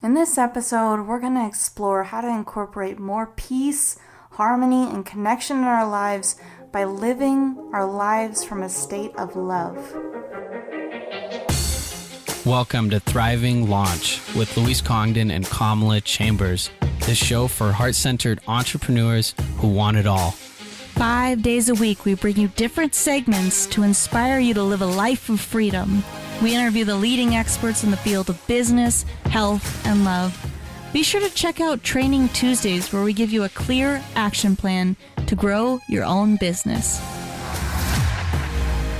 In this episode, we're going to explore how to incorporate more peace, harmony, and connection in our lives by living our lives from a state of love. Welcome to Thriving Launch with Louise Congdon and Kamala Chambers, the show for heart-centered entrepreneurs who want it all. 5 days a week, we bring you different segments to inspire you to live a life of freedom. We interview the leading experts in the field of business, health, and love. Be sure to check out Training Tuesdays, where we give you a clear action plan to grow your own business.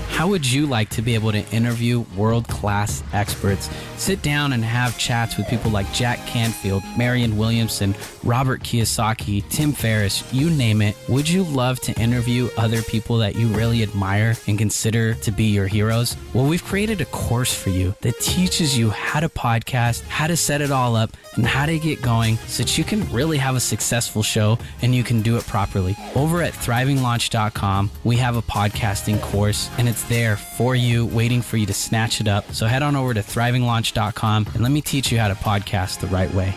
How would you like to be able to interview world-class experts? Sit down and have chats with people like Jack Canfield, Marianne Williamson, Robert Kiyosaki, Tim Ferriss, you name it. Would you love to interview other people that you really admire and consider to be your heroes? Well, we've created a course for you that teaches you how to podcast, how to set it all up, and how to get going so that you can really have a successful show and you can do it properly. Over at thrivinglaunch.com, we have a podcasting course, and it's there for you, waiting for you to snatch it up. So head on over to thrivinglaunch.com and let me teach you how to podcast the right way.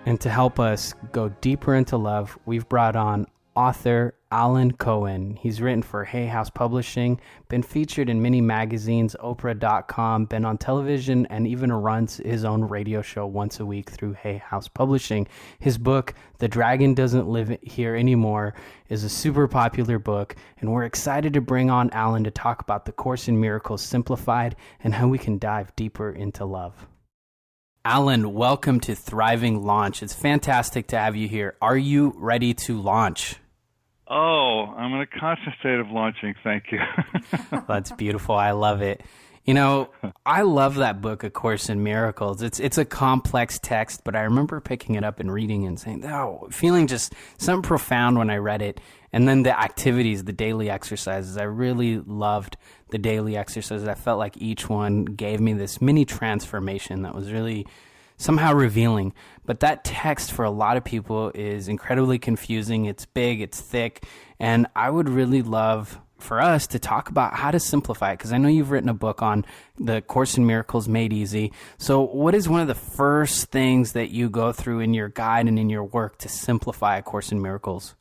And to help us go deeper into love, we've brought on author Alan Cohen. He's written for Hay House Publishing, been featured in many magazines, Oprah.com, been on television, and even runs his own radio show once a week through Hay House Publishing. His book, The Dragon Doesn't Live Here Anymore, is a super popular book, and we're excited to bring on Alan to talk about the Course in Miracles Simplified and how we can dive deeper into love. Alan, welcome to Thriving Launch. It's fantastic to have you here. Are you ready to launch? Oh, I'm in a constant state of launching. Thank you. That's beautiful. I love it. You know, I love that book, A Course in Miracles. It's a complex text, but I remember picking it up and reading and saying, oh, feeling just something profound when I read it. And then the activities, the daily exercises, I really loved the daily exercises. I felt like each one gave me this mini transformation that was really somehow revealing. But that text for a lot of people is incredibly confusing. It's big, it's thick, and I would really love for us to talk about how to simplify it, because I know you've written a book on the Course in Miracles Made Easy. So what is one of the first things that you go through in your guide and in your work to simplify A Course in Miracles?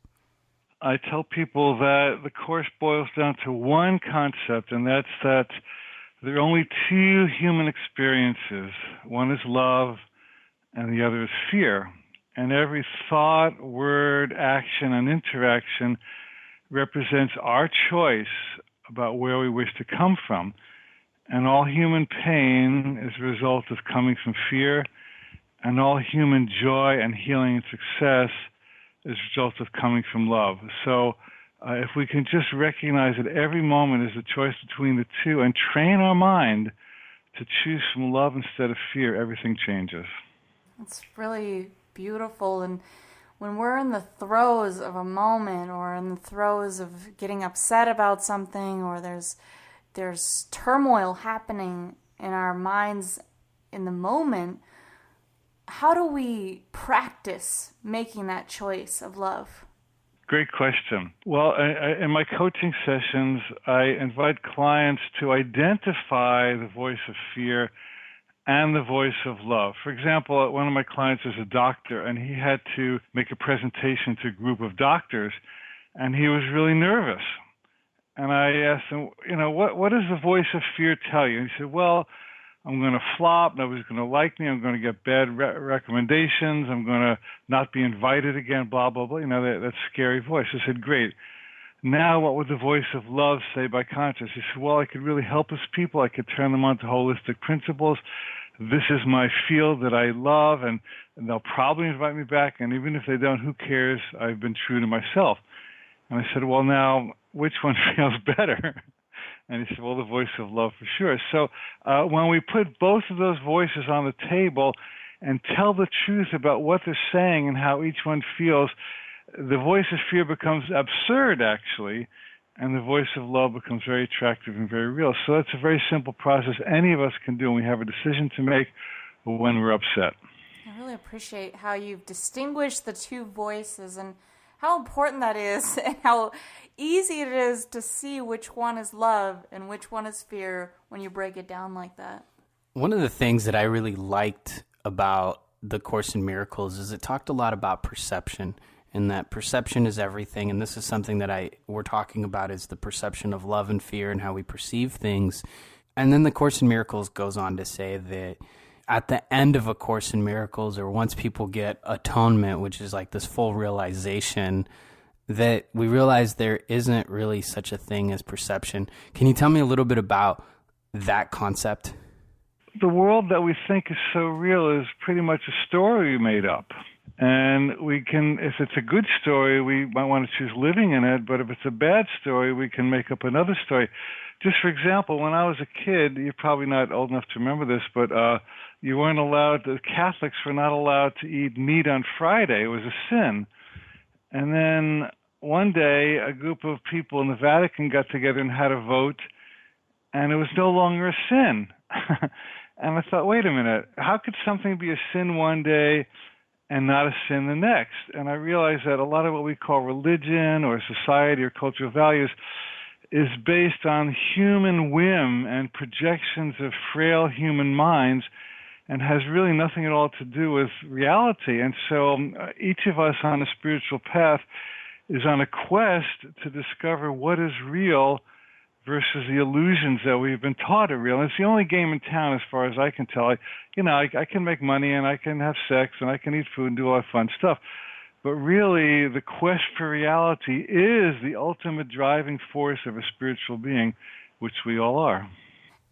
I tell people that the Course boils down to one concept, and that's that there are only two human experiences. One is love, and the other is fear. And every thought, word, action, and interaction represents our choice about where we wish to come from. And all human pain is a result of coming from fear, and all human joy and healing and success is a result of coming from love. So if we can just recognize that every moment is a choice between the two and train our mind to choose from love instead of fear, everything changes. It's really beautiful. And when we're in the throes of a moment or in the throes of getting upset about something, or there's turmoil happening in our minds in the moment, how do we practice making that choice of love? Great question. Well, in my coaching sessions, I invite clients to identify the voice of fear and the voice of love. For example, one of my clients is a doctor, and he had to make a presentation to a group of doctors, and he was really nervous. And I asked him, what does the voice of fear tell you? And he said, well, I'm going to flop, nobody's going to like me, I'm going to get bad recommendations, I'm going to not be invited again, blah, blah, blah. That scary voice. I said, great. Now what would the voice of love say by contrast? He said, well, I could really help his people. I could turn them on to holistic principles. This is my field that I love, and they'll probably invite me back. And even if they don't, who cares? I've been true to myself. And I said, well, now, which one feels better? And he said, well, the voice of love for sure. So when we put both of those voices on the table and tell the truth about what they're saying and how each one feels, the voice of fear becomes absurd, actually, and the voice of love becomes very attractive and very real. So that's a very simple process any of us can do when we have a decision to make when we're upset. I really appreciate how you've distinguished the two voices and how important that is, and how easy it is to see which one is love and which one is fear when you break it down like that. One of the things that I really liked about the Course in Miracles is it talked a lot about perception, and that perception is everything. And this is something that we're talking about, is the perception of love and fear and how we perceive things. And then the Course in Miracles goes on to say that at the end of A Course in Miracles, or once people get atonement, which is like this full realization, that we realize there isn't really such a thing as perception. Can you tell me a little bit about that concept? The world that we think is so real is pretty much a story we made up. And we can, if it's a good story, we might want to choose living in it, but if it's a bad story, we can make up another story. Just for example, when I was a kid, you're probably not old enough to remember this, but you weren't allowed, the Catholics were not allowed to eat meat on Friday. It was a sin. And then one day, a group of people in the Vatican got together and had a vote, and it was no longer a sin. And I thought, wait a minute, how could something be a sin one day and not a sin the next? And I realized that a lot of what we call religion or society or cultural values is based on human whim and projections of frail human minds and has really nothing at all to do with reality. And so each of us on a spiritual path is on a quest to discover what is real versus the illusions that we've been taught are real. And it's the only game in town as far as I can tell. I can make money and I can have sex and I can eat food and do all that fun stuff. But really, the quest for reality is the ultimate driving force of a spiritual being, which we all are.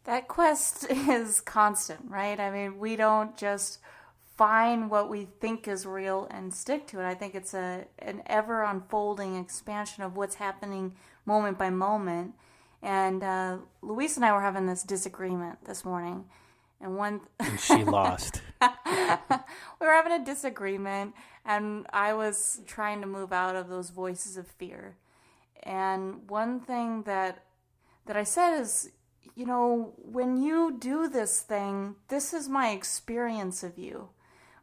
That quest is constant, right? I mean, we don't just find what we think is real and stick to it. I think it's an ever unfolding expansion of what's happening moment by moment. And Luis and I were having this disagreement this morning. And she lost. We were having a disagreement, and I was trying to move out of those voices of fear. And one thing that I said is, when you do this thing, this is my experience of you.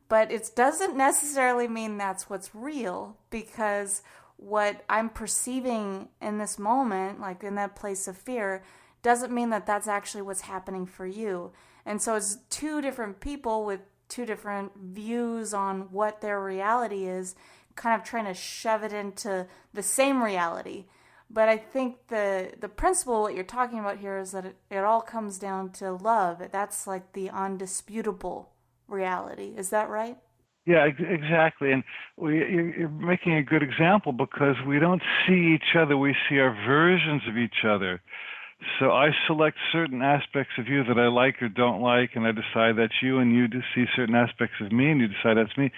But it doesn't necessarily mean that's what's real, because what I'm perceiving in this moment, like in that place of fear, doesn't mean that that's actually what's happening for you. And so it's two different people with two different views on what their reality is, kind of trying to shove it into the same reality. But I think the principle, what you're talking about here, is that it all comes down to love. That's like the undisputable reality. Is that right? Yeah, exactly. And you're making a good example, because we don't see each other. We see our versions of each other. So I select certain aspects of you that I like or don't like, and I decide that's you, and you just see certain aspects of me, and you decide that's me.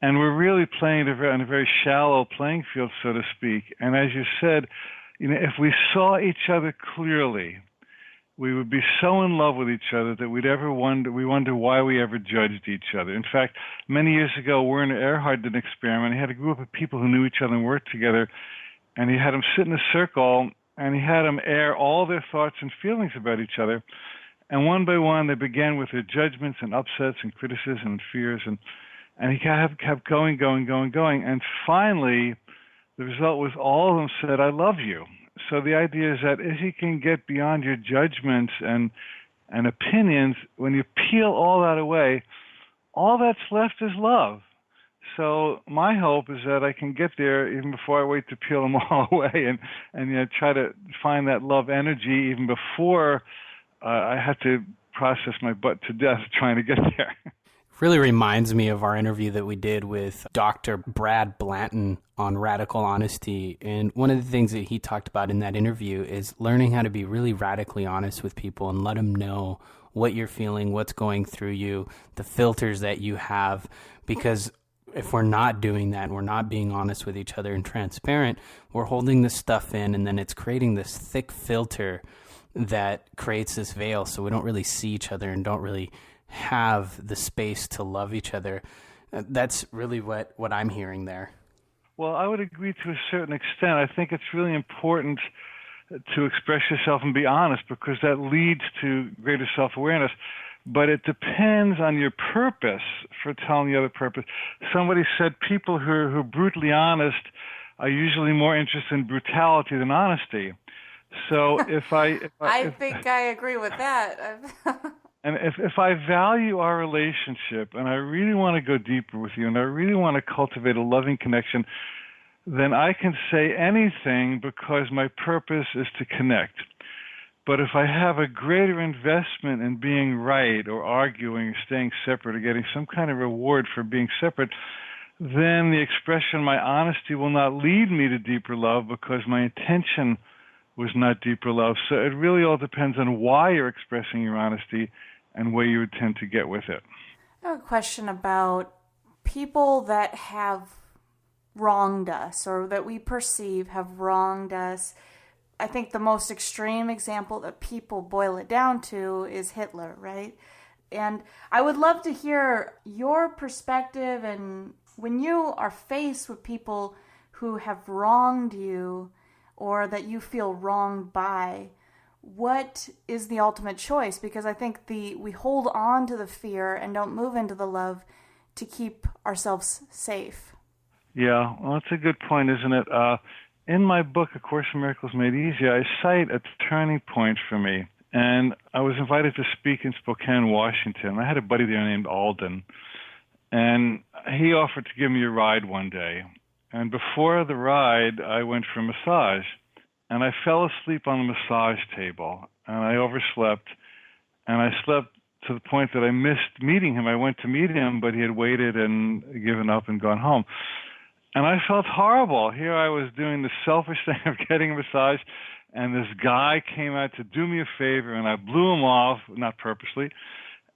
And we're really playing on a very shallow playing field, so to speak. And as you said, if we saw each other clearly, we would be so in love with each other that we wonder why we ever judged each other. In fact, many years ago, Werner Erhard did an experiment. He had a group of people who knew each other and worked together, and he had them sit in a circle, and he had them air all their thoughts and feelings about each other. And one by one, they began with their judgments and upsets and criticism and fears, and he kept going. And finally, the result was all of them said, "I love you." So the idea is that if you can get beyond your judgments and opinions, when you peel all that away, all that's left is love. So my hope is that I can get there even before I wait to peel them all away, and try to find that love energy even before I have to process my butt to death trying to get there. Really reminds me of our interview that we did with Dr. Brad Blanton on radical honesty. And one of the things that he talked about in that interview is learning how to be really radically honest with people and let them know what you're feeling, what's going through you, the filters that you have. Because if we're not doing that and we're not being honest with each other and transparent, we're holding this stuff in, and then it's creating this thick filter that creates this veil, so we don't really see each other and don't really have the space to love each other. That's really what I'm hearing there. Well, I would agree to a certain extent. I think it's really important to express yourself and be honest, because that leads to greater self-awareness. But it depends on your purpose for telling the other purpose. Somebody said people who are brutally honest are usually more interested in brutality than honesty. So if I think I agree with that. And if I value our relationship and I really want to go deeper with you and I really want to cultivate a loving connection, then I can say anything because my purpose is to connect. But if I have a greater investment in being right or arguing or staying separate or getting some kind of reward for being separate, then the expression of my honesty will not lead me to deeper love because my intention was not deeper love. So it really all depends on why you're expressing your honesty and where you intend to get with it. I have a question about people that have wronged us or that we perceive have wronged us. I think the most extreme example that people boil it down to is Hitler, right? And I would love to hear your perspective, and when you are faced with people who have wronged you or that you feel wronged by, what is the ultimate choice? Because I think we hold on to the fear and don't move into the love to keep ourselves safe. Yeah, well, that's a good point, isn't it? In my book, A Course in Miracles Made Easy, I cite a turning point for me. And I was invited to speak in Spokane, Washington. I had a buddy there named Alden. And he offered to give me a ride one day. And before the ride, I went for a massage. And I fell asleep on the massage table. And I overslept. And I slept to the point that I missed meeting him. I went to meet him, but he had waited and given up and gone home. And I felt horrible. Here I was doing the selfish thing of getting a massage, and this guy came out to do me a favor, and I blew him off, not purposely,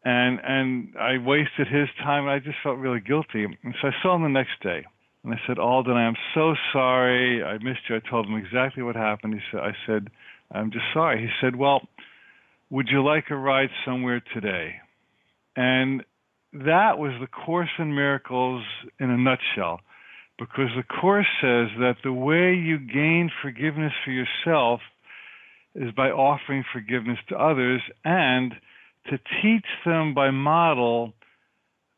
and I wasted his time, and I just felt really guilty. And so I saw him the next day, and I said, Alden, I'm so sorry. I missed you. I told him exactly what happened. I said, I'm just sorry. He said, well, would you like a ride somewhere today? And that was the Course in Miracles in a nutshell. Because the Course says that the way you gain forgiveness for yourself is by offering forgiveness to others, and to teach them by model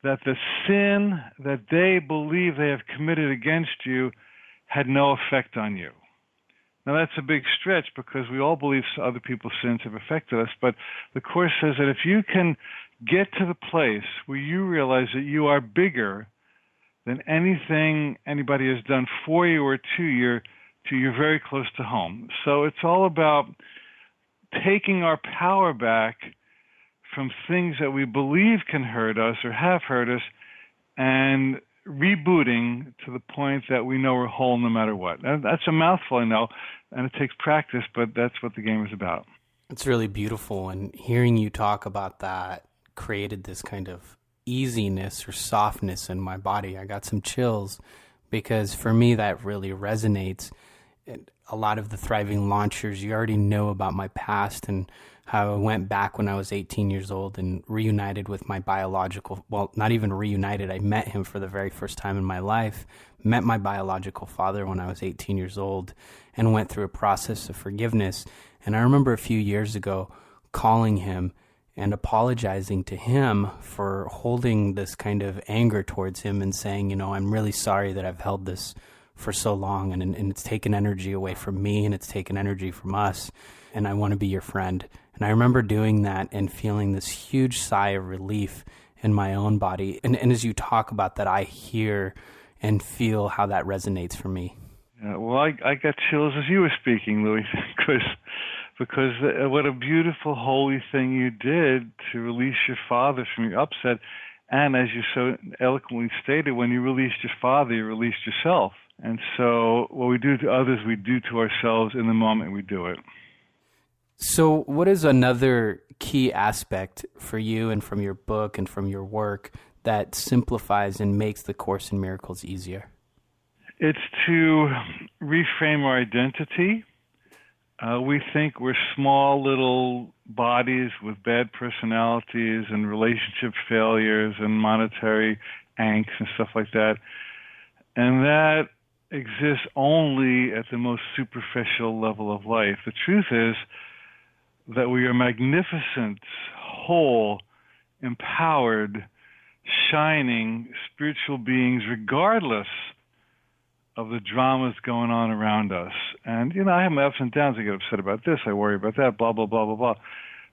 that the sin that they believe they have committed against you had no effect on you. Now that's a big stretch because we all believe other people's sins have affected us, but the Course says that if you can get to the place where you realize that you are bigger than anything anybody has done for you or to you, you're very close to home. So it's all about taking our power back from things that we believe can hurt us or have hurt us and rebooting to the point that we know we're whole no matter what. And that's a mouthful, I know, and it takes practice, but that's what the game is about. It's really beautiful, and hearing you talk about that created this kind of easiness or softness in my body. I got some chills because for me that really resonates. And a lot of the Thriving Launchers, you already know about my past and how I went back when I was 18 years old and reunited with my biological, well, not even reunited, I met him for the very first time in my life, met my biological father when I was 18 years old and went through a process of forgiveness. And I remember a few years ago calling him and apologizing to him for holding this kind of anger towards him and saying, you know, I'm really sorry that I've held this for so long and it's taken energy away from me and it's taken energy from us and I want to be your friend. And I remember doing that and feeling this huge sigh of relief in my own body. And as you talk about that, I hear and feel how that resonates for me. Yeah, well, I got chills as you were speaking, Louis, because what a beautiful, holy thing you did to release your father from your upset. And as you so eloquently stated, when you released your father, you released yourself. And so what we do to others, we do to ourselves in the moment we do it. So what is another key aspect for you and from your book and from your work that simplifies and makes the Course in Miracles easier? It's to reframe our identity. We think we're small little bodies with bad personalities and relationship failures and monetary angst and stuff like that. And that exists only at the most superficial level of life. The truth is that we are magnificent, whole, empowered, shining spiritual beings regardless of the dramas going on around us. And, you know, I have my ups and downs. I get upset about this. I worry about that, blah, blah, blah, blah, blah.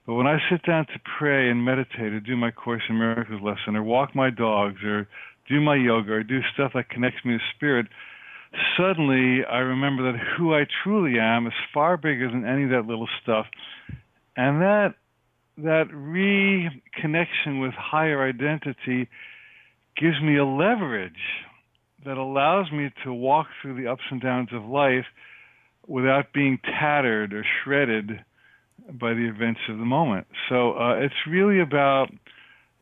But when I sit down to pray and meditate or do my Course in Miracles lesson or walk my dogs or do my yoga or do stuff that connects me to spirit, suddenly I remember that who I truly am is far bigger than any of that little stuff. And that reconnection with higher identity gives me a leverage that allows me to walk through the ups and downs of life without being tattered or shredded by the events of the moment. So it's really about,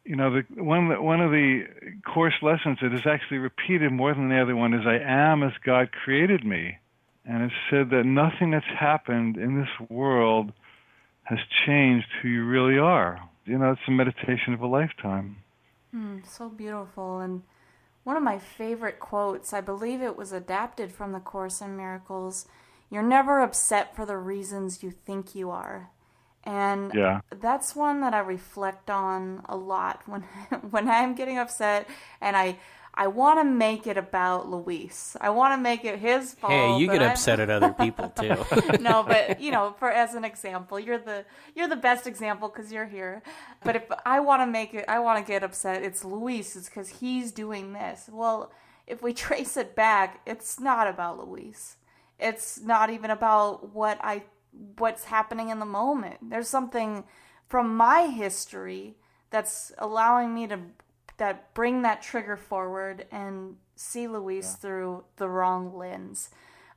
one of the Course lessons that is actually repeated more than the other one is, I am as God created me. And it's said that nothing that's happened in this world has changed who you really are. It's a meditation of a lifetime. So beautiful. And one of my favorite quotes, I believe it was adapted from the Course in Miracles, you're never upset for the reasons you think you are. And that's one that I reflect on a lot when I'm getting upset, and I want to make it about Luis. I want to make it his fault. Hey, you get upset at other people too. No, but for as an example, you're the best example because you're here. But if I want to get upset, it's Luis. It's because he's doing this. Well, if we trace it back, it's not about Luis. It's not even about what's happening in the moment. There's something from my history that's allowing me to bring that trigger forward and see Luis through the wrong lens.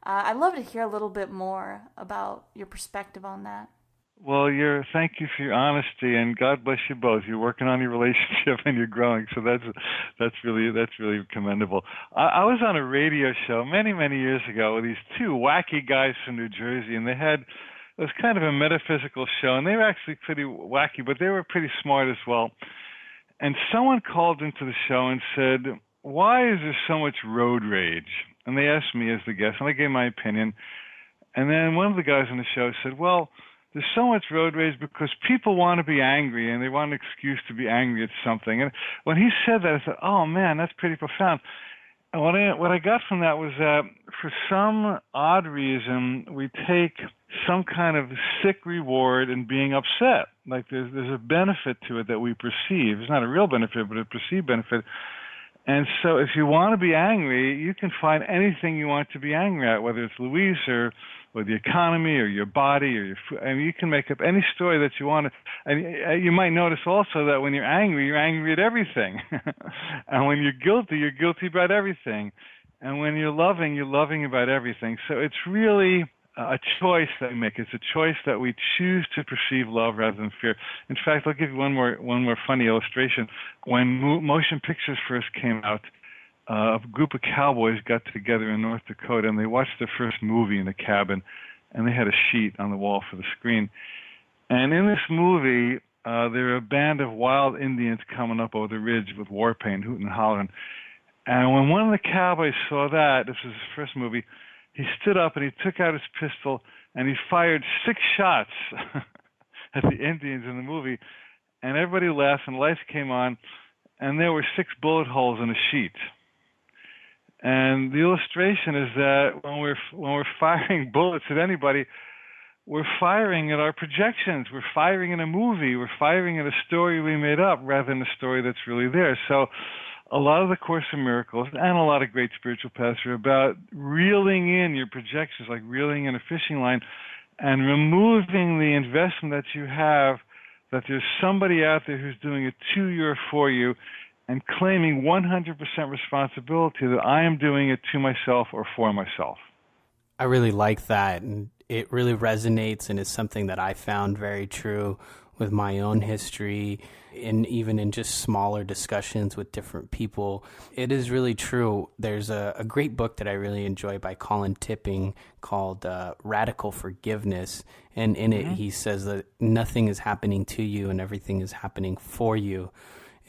I'd love to hear a little bit more about your perspective on that. Well, thank you for your honesty, and God bless you both. You're working on your relationship and you're growing, so that's really commendable. I was on a radio show many years ago with these two wacky guys from New Jersey, and it was kind of a metaphysical show, and they were actually pretty wacky, but they were pretty smart as well. And someone called into the show and said, "Why is there so much road rage?" And they asked me as the guest, and I gave my opinion. And then one of the guys on the show said, "Well, there's so much road rage because people want to be angry and they want an excuse to be angry at something." And when he said that, I thought, "Oh man, that's pretty profound." And what I got from that was that for some odd reason, we take some kind of sick reward in being upset. Like there's a benefit to it that we perceive. It's not a real benefit, but a perceived benefit. And so if you want to be angry, you can find anything you want to be angry at, whether it's Luis or the economy or your body or your food. I mean, you can make up any story that you want. And you might notice also that when you're angry at everything. And when you're guilty about everything. And when you're loving about everything. So it's really a choice that we make. It's a choice that we choose to perceive love rather than fear. In fact, I'll give you one more funny illustration. When motion pictures first came out, a group of cowboys got together in North Dakota, and they watched their first movie in a cabin, and they had a sheet on the wall for the screen. And in this movie, there were a band of wild Indians coming up over the ridge with war paint, hooting and hollering. And when one of the cowboys saw that, this was his first movie, he stood up and he took out his pistol and he fired 6 shots at the Indians in the movie. And everybody laughed and lights came on, and there were 6 bullet holes in a sheet. And the illustration is that when we're firing bullets at anybody, we're firing at our projections. We're firing in a movie. We're firing at a story we made up rather than a story that's really there. So a lot of the Course in Miracles and a lot of great spiritual paths are about reeling in your projections, like reeling in a fishing line, and removing the investment that you have, that there's somebody out there who's doing it to you or for you, and claiming 100% responsibility that I am doing it to myself or for myself. I really like that, and it really resonates and is something that I found very true with my own history, and even in just smaller discussions with different people. It is really true. There's a great book that I really enjoy by Colin Tipping called Radical Forgiveness, and in it he says that nothing is happening to you and everything is happening for you.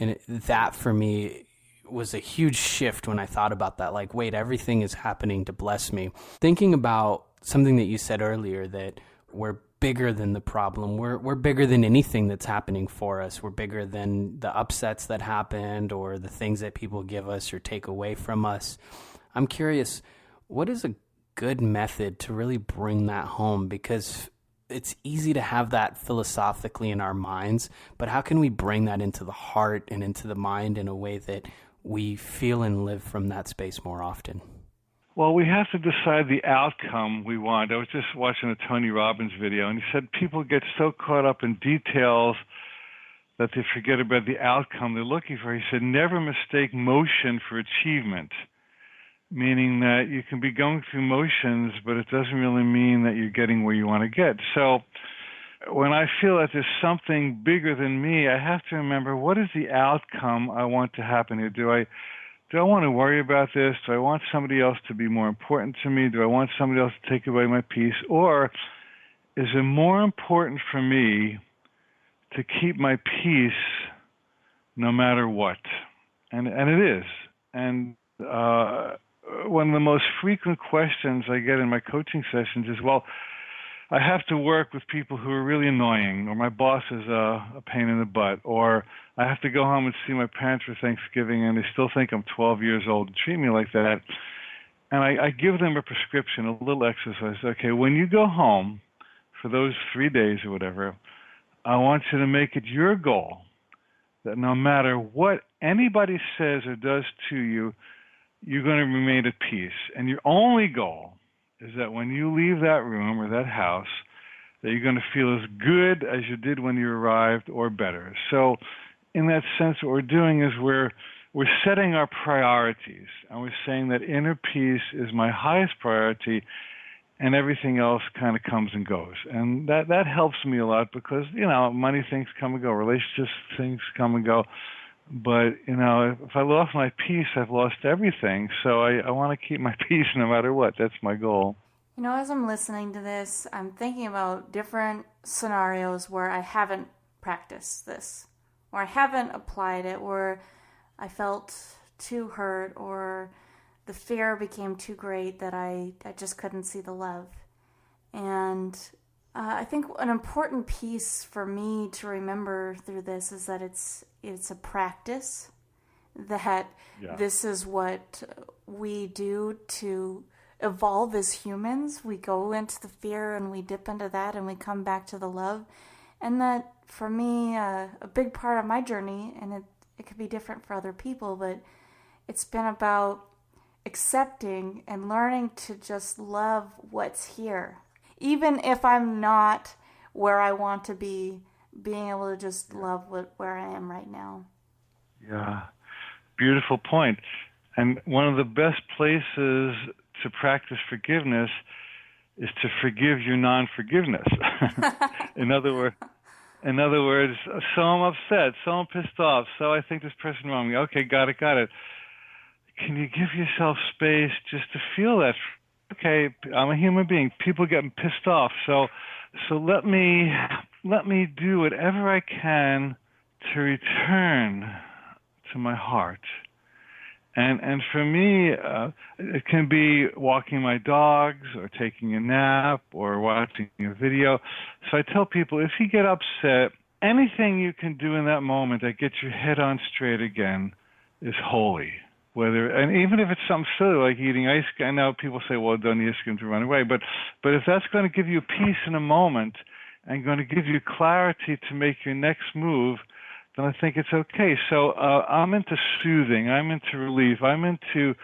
And that for me was a huge shift when I thought about that. Like, wait, everything is happening to bless me. Thinking about something that you said earlier, that we're bigger than the problem. We're bigger than anything that's happening for us. We're bigger than the upsets that happened or the things that people give us or take away from us. I'm curious, what is a good method to really bring that home? Because it's easy to have that philosophically in our minds, but how can we bring that into the heart and into the mind in a way that we feel and live from that space more often? Well, we have to decide the outcome we want. I was just watching a Tony Robbins video, and he said people get so caught up in details that they forget about the outcome they're looking for. He said, never mistake motion for achievement, meaning that you can be going through motions, but it doesn't really mean that you're getting where you want to get. So when I feel that there's something bigger than me, I have to remember, what is the outcome I want to happen here? Do I want to worry about this? Do I want somebody else to be more important to me? Do I want somebody else to take away my peace? Or is it more important for me to keep my peace no matter what? And it is. And one of the most frequent questions I get in my coaching sessions is, well, I have to work with people who are really annoying, or my boss is a pain in the butt, or I have to go home and see my parents for Thanksgiving and they still think I'm 12 years old and treat me like that. And I give them a prescription, a little exercise. Okay, when you go home for those 3 days or whatever, I want you to make it your goal that no matter what anybody says or does to you, you're going to remain at peace. And your only goal is that when you leave that room or that house, that you're going to feel as good as you did when you arrived or better. So in that sense, what we're doing is we're setting our priorities, and we're saying that inner peace is my highest priority, and everything else kind of comes and goes. And that helps me a lot because, money things come and go, relationships things come and go. But, if I lost my peace, I've lost everything. So I want to keep my peace no matter what. That's my goal. As I'm listening to this, I'm thinking about different scenarios where I haven't practiced this, or I haven't applied it, where I felt too hurt, or the fear became too great that I just couldn't see the love. And I think an important piece for me to remember through this is that it's a practice, that this is what we do to evolve as humans. We go into the fear and we dip into that and we come back to the love. And that, for me, a big part of my journey, and it could be different for other people, but it's been about accepting and learning to just love what's here. Even if I'm not where I want to be, being able to just love where I am right now. Yeah, beautiful point. And one of the best places to practice forgiveness is to forgive your non-forgiveness. In other words, so I'm upset, so I'm pissed off, so I think this person wronged me. Okay, got it. Can you give yourself space just to feel that? Okay, I'm a human being. People get pissed off, so let me do whatever I can to return to my heart. And for me, it can be walking my dogs or taking a nap or watching a video. So I tell people, if you get upset, anything you can do in that moment that gets your head on straight again is holy. And even if it's something silly like eating ice cream, I know people say, well, don't eat ice cream to run away. But if that's going to give you peace in a moment and going to give you clarity to make your next move, then I think it's okay. So I'm into soothing. I'm into relief. I'm into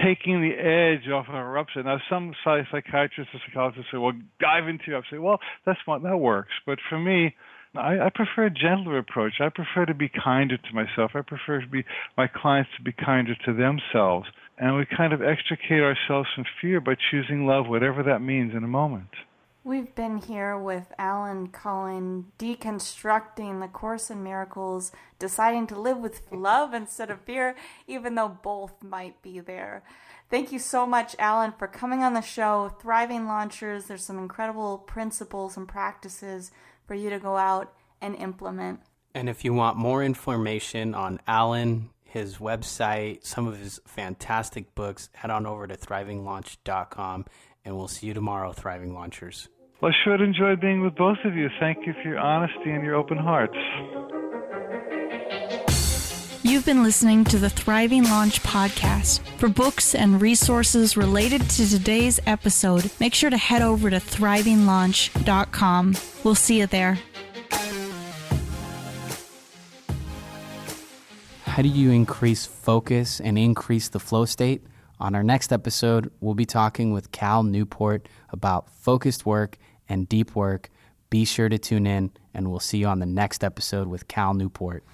taking the edge off of our upset. Now, some psychiatrists or psychologists say, well, dive into your upset. Well, that works. But for me, I prefer a gentler approach. I prefer to be kinder to myself. I prefer my clients to be kinder to themselves. And we kind of extricate ourselves from fear by choosing love, whatever that means in a moment. We've been here with Alan Cohen, deconstructing the Course in Miracles, deciding to live with love instead of fear, even though both might be there. Thank you so much, Alan, for coming on the show. Thriving Launchers, there's some incredible principles and practices for you to go out and implement. And if you want more information on Alan, his website, some of his fantastic books, head on over to thrivinglaunch.com, and we'll see you tomorrow, Thriving Launchers. Well, I sure enjoyed being with both of you. Thank you for your honesty and your open hearts. You've been listening to the Thriving Launch podcast. For books and resources related to today's episode, make sure to head over to thrivinglaunch.com. We'll see you there. How do you increase focus and increase the flow state? On our next episode, we'll be talking with Cal Newport about focused work and deep work. Be sure to tune in, and we'll see you on the next episode with Cal Newport.